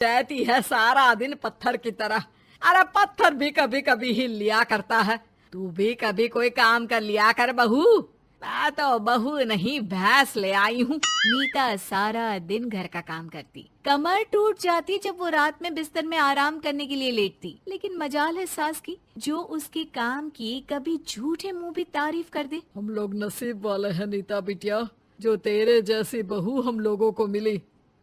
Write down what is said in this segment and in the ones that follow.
रहती है सारा दिन पत्थर की तरह। अरे पत्थर भी कभी कभी हिल लिया करता है। तू भी कभी कोई काम कर लिया कर बहू। मैं तो बहू नहीं भैंस ले आई हूँ। नीता सारा दिन घर का काम करती, कमर टूट जाती जब वो रात में बिस्तर में आराम करने के लिए लेटती। लेकिन मजाल है सास की, जो उसके काम की कभी झूठे मुंह भी तारीफ कर दे। हम लोग नसीब वाले हैं नीता बिटिया, जो तेरे जैसी बहू हम लोगों को मिली।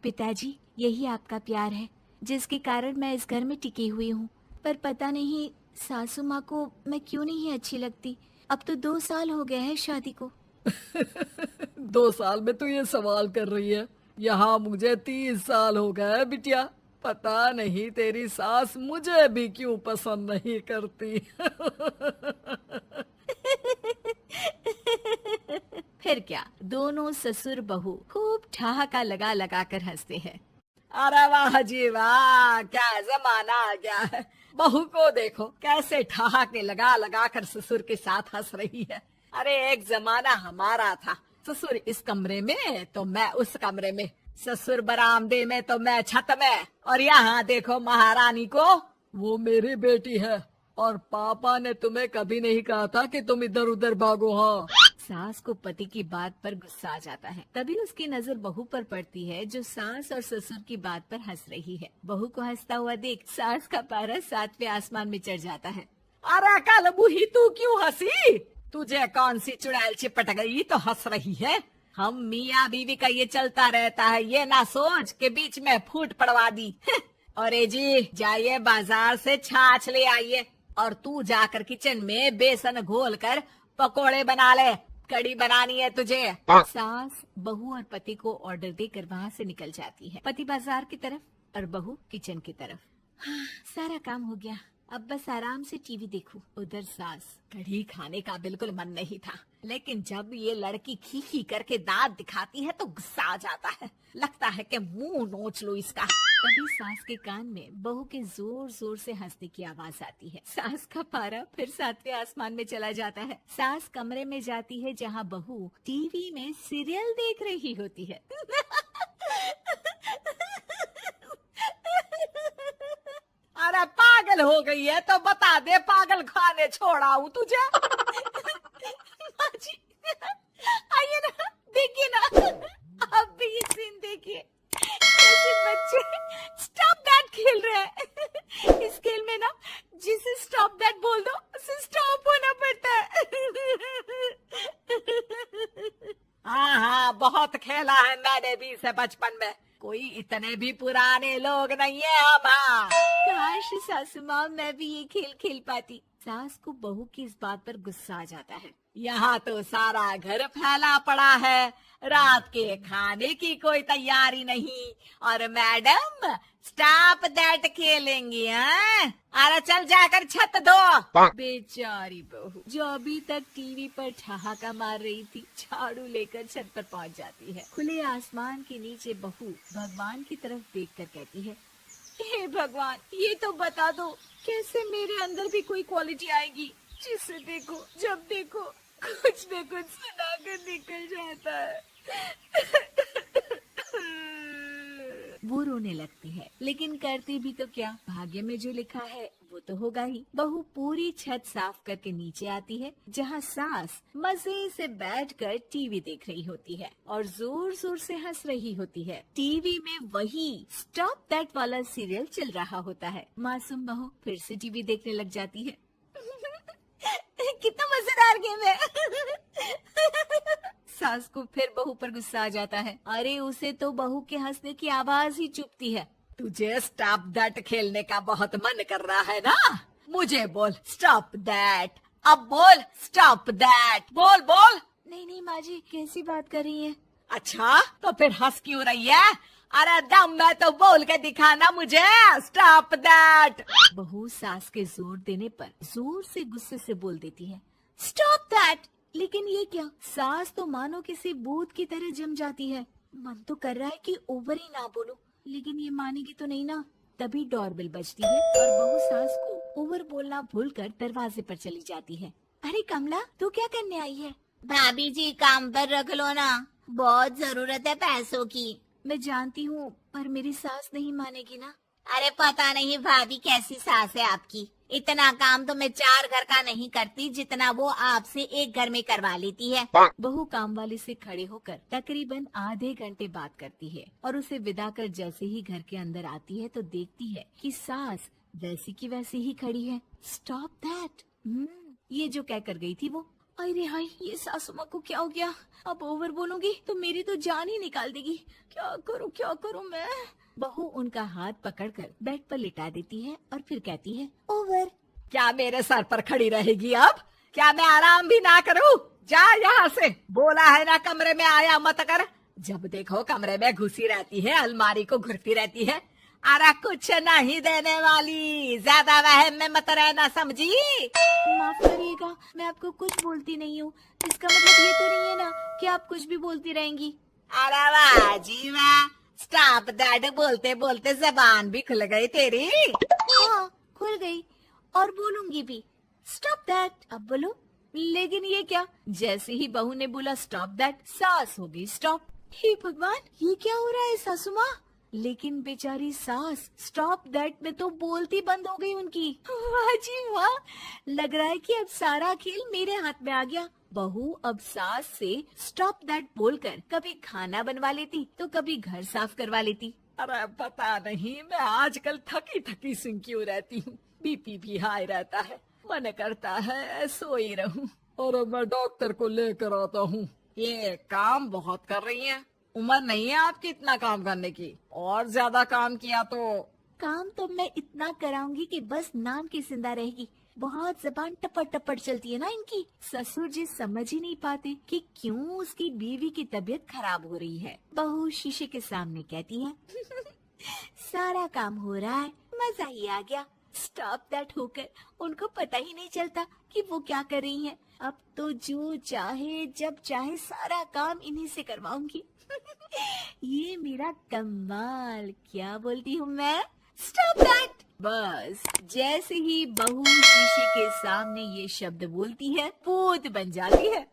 पिताजी, यही आपका प्यार है जिसके कारण मैं इस घर में टिकी हुई हूँ। पर पता नहीं सासू माँ को मैं क्यों नहीं अच्छी लगती। अब तो 2 साल हो गए हैं शादी को। 2 साल में तू ये सवाल कर रही है? यहाँ मुझे 30 साल हो गए बिटिया। पता नहीं तेरी सास मुझे भी क्यों पसंद नहीं करती। फिर क्या, दोनों ससुर बहू खूब ठहाका लगा लगा कर हंसते हैं। अरे वाह जी वाह, क्या जमाना आ गया है। बहू को देखो कैसे ठहाके लगा लगा कर ससुर के साथ हंस रही है। अरे एक जमाना हमारा था, ससुर इस कमरे में तो मैं उस कमरे में, ससुर बरामदे में तो मैं छत में। और यहाँ देखो महारानी को, वो मेरी बेटी है। और पापा ने तुम्हें कभी नहीं कहा था कि तुम इधर उधर भागो। हाँ, सास को पति की बात पर गुस्सा आ जाता है। तभी उसकी नजर बहू पर पड़ती है, जो सास और ससुर की बात पर हंस रही है। बहू को हंसता हुआ देख सास का पारा 7वें आसमान में चढ़ जाता है। अरे कल बूही तू क्यों हंसी? तुझे कौन सी चुड़ैल चिपट गई तो हंस रही है? हम मियाँ बीवी का ये चलता रहता है, ये ना सोच के बीच में फूट पड़वा दी। अरे जी जाइए बाजार से छाछ ले आइए, और तू जाकर किचन में बेसन घोल कर पकोड़े बना ले, कड़ी बनानी है तुझे। सास बहू और पति को ऑर्डर देकर वहाँ से निकल जाती है। पति बाजार की तरफ और बहू किचन की तरफ। हाँ, सारा काम हो गया, अब बस आराम से टीवी देखूं। उधर सास, कढ़ी खाने का बिल्कुल मन नहीं था, लेकिन जब ये लड़की खी खी करके दांत दिखाती है तो गुस्सा आ जाता है। लगता है कि मुंह नोच लो इसका। तभी सास के कान में बहू के जोर जोर से हंसने की आवाज आती है। सास का पारा फिर 7वें आसमान में चला जाता है। सास कमरे में जाती है जहाँ बहू टीवी में सीरियल देख रही होती है। अरे पागल हो गई है तो बता दे, पागल खाने छोड़ाऊं तुझे? माँ जी, आइए ना, देखिए ना, आप भी ये सीन देखिए, कैसे बच्चे स्टॉप दैट खेल रहे हैं। इस खेल में ना जिसे स्टॉप दैट बोल दो उसे स्टॉप होना पड़ता है। हाँ हाँ, बहुत खेला है मैंने भी इसे बचपन में। कोई इतने भी पुराने लोग नहीं है हम। हाँ, काश सासू माँ मैं भी ये खेल खेल पाती। सास को बहू की इस बात पर गुस्सा आ जाता है। यहाँ तो सारा घर फैला पड़ा है, रात के खाने की कोई तैयारी नहीं, और मैडम स्टॉप दैट खेलेंगी। हाँ, अरे चल जाकर छत धो। बेचारी बहू जो अभी तक टीवी पर ठहाका मार रही थी, झाड़ू लेकर छत पर पहुँच जाती है। खुले आसमान के नीचे बहू भगवान की तरफ देखकर कहती है, हे भगवान, ये तो बता दो कैसे मेरे अंदर भी कोई क्वालिटी आएगी जिसे देखो जब देखो कुछ न कुछ सुनाकर निकल जाता है। वो रोने लगती है, लेकिन करती भी तो क्या, भाग्य में जो लिखा है वो तो होगा ही। बहू पूरी छत साफ करके नीचे आती है, जहाँ सास मजे से बैठकर टीवी देख रही होती है और जोर जोर से हंस रही होती है। टीवी में वही स्टॉप दैट वाला सीरियल चल रहा होता है। मासूम बहू फिर से टीवी देखने लग जाती है। कितना मजेदार गेम है। सास को फिर बहू पर गुस्सा आ जाता है। अरे उसे तो बहू के हंसने की आवाज ही चुभती है। तुझे स्टॉप दैट खेलने का बहुत मन कर रहा है ना? मुझे बोल स्टॉप दैट, अब बोल स्टॉप दैट, बोल बोल। नहीं नहीं माँ जी, कैसी बात कर रही है? अच्छा तो फिर हंस क्यों रही है? अरे दम में तो बोल के दिखाना मुझे स्टॉप दैट। बहू सास के जोर देने पर जोर से गुस्से से बोल देती है, स्टॉप दैट। लेकिन ये क्या, सास तो मानो किसी भूत की तरह जम जाती है। मन तो कर रहा है कि ओवर ही ना बोलो, लेकिन ये मानेगी तो नहीं ना। तभी डोरबेल बजती है और बहू सास को ओवर बोलना भूलकर दरवाजे पर चली जाती है। अरे कमला, तू क्या करने आई है? भाभी जी काम पर रख लो ना, बहुत जरूरत है पैसों की। मैं जानती हूँ, पर मेरी सास नहीं मानेगी ना। अरे पता नहीं भाभी कैसी सास है आपकी। इतना काम तो मैं 4 घर का नहीं करती जितना वो आपसे एक घर में करवा लेती है। बहू काम वाले से खड़े होकर तकरीबन आधे घंटे बात करती है और उसे विदा कर जैसे ही घर के अंदर आती है तो देखती है कि सास वैसी की वैसी ही खड़ी है। Stop that. ये जो कह कर गई थी वो। अरे हाय, ये सासू माँ को क्या हो गया? अब ओवर बोलूंगी तो मेरी तो जान ही निकाल देगी। क्या करूँ मैं? बहू उनका हाथ पकड़कर बेड पर लिटा देती है और फिर कहती है, ओवर। क्या मेरे सर पर खड़ी रहेगी अब? क्या मैं आराम भी ना करूं? जा यहाँ से। बोला है ना कमरे में आया मत कर। जब देखो कमरे में घुसी रहती है, अलमारी को घुरती रहती है। अरे कुछ नहीं देने वाली, ज्यादा वहम में मत रहना, समझी? माफ करिएगा, मैं आपको कुछ बोलती नहीं हूँ। इसका मतलब ये तो नहीं है ना कि आप कुछ भी बोलती रहेंगी। अरे वाह जी वाह, स्टॉप दैट बोलते बोलते जबान भी खुल गई तेरी। हाँ, खुल गई और बोलूंगी भी। Stop that. अब बोलो। लेकिन ये क्या? जैसे ही बहू ने बोला स्टॉप दैट, सास हो गई स्टॉप। हे भगवान, ये क्या हो रहा है सासू माँ? लेकिन बेचारी सास स्टॉप दैट में तो बोलती बंद हो गई उनकी। वाह जी वाह, लग रहा है कि अब सारा खेल मेरे हाथ में आ गया। बहू अब सास से स्टॉप दैट बोलकर कभी खाना बनवा लेती तो कभी घर साफ करवा लेती। अरे पता नहीं, मैं आजकल थकी थकी सी क्यों रहती हूँ। बीपी भी हाई रहता है, मन करता है सोई रहूं। और मैं डॉक्टर को लेकर आता हूँ। ये काम बहुत कर रही है, उम्र नहीं है आपकी इतना काम करने की। और ज्यादा काम किया तो काम तो मैं इतना कराऊंगी कि बस नाम की जिंदा रहेगी। बहुत जबान टपट टपट चलती है ना इनकी। ससुर जी समझ ही नहीं पाते कि क्यों उसकी बीवी की तबीयत खराब हो रही है। बहू शीशे के सामने कहती है, सारा काम हो रहा है, मजा ही आ गया। स्टॉप दैट होकर उनको पता ही नहीं चलता कि वो क्या कर रही हैं। अब तो जो चाहे जब चाहे सारा काम इन्हीं से करवाऊंगी। ये मेरा कमाल। क्या बोलती हूँ मैं? Stop that. बस जैसे ही बहू शीशे के सामने ये शब्द बोलती है, भूत बन जाती है।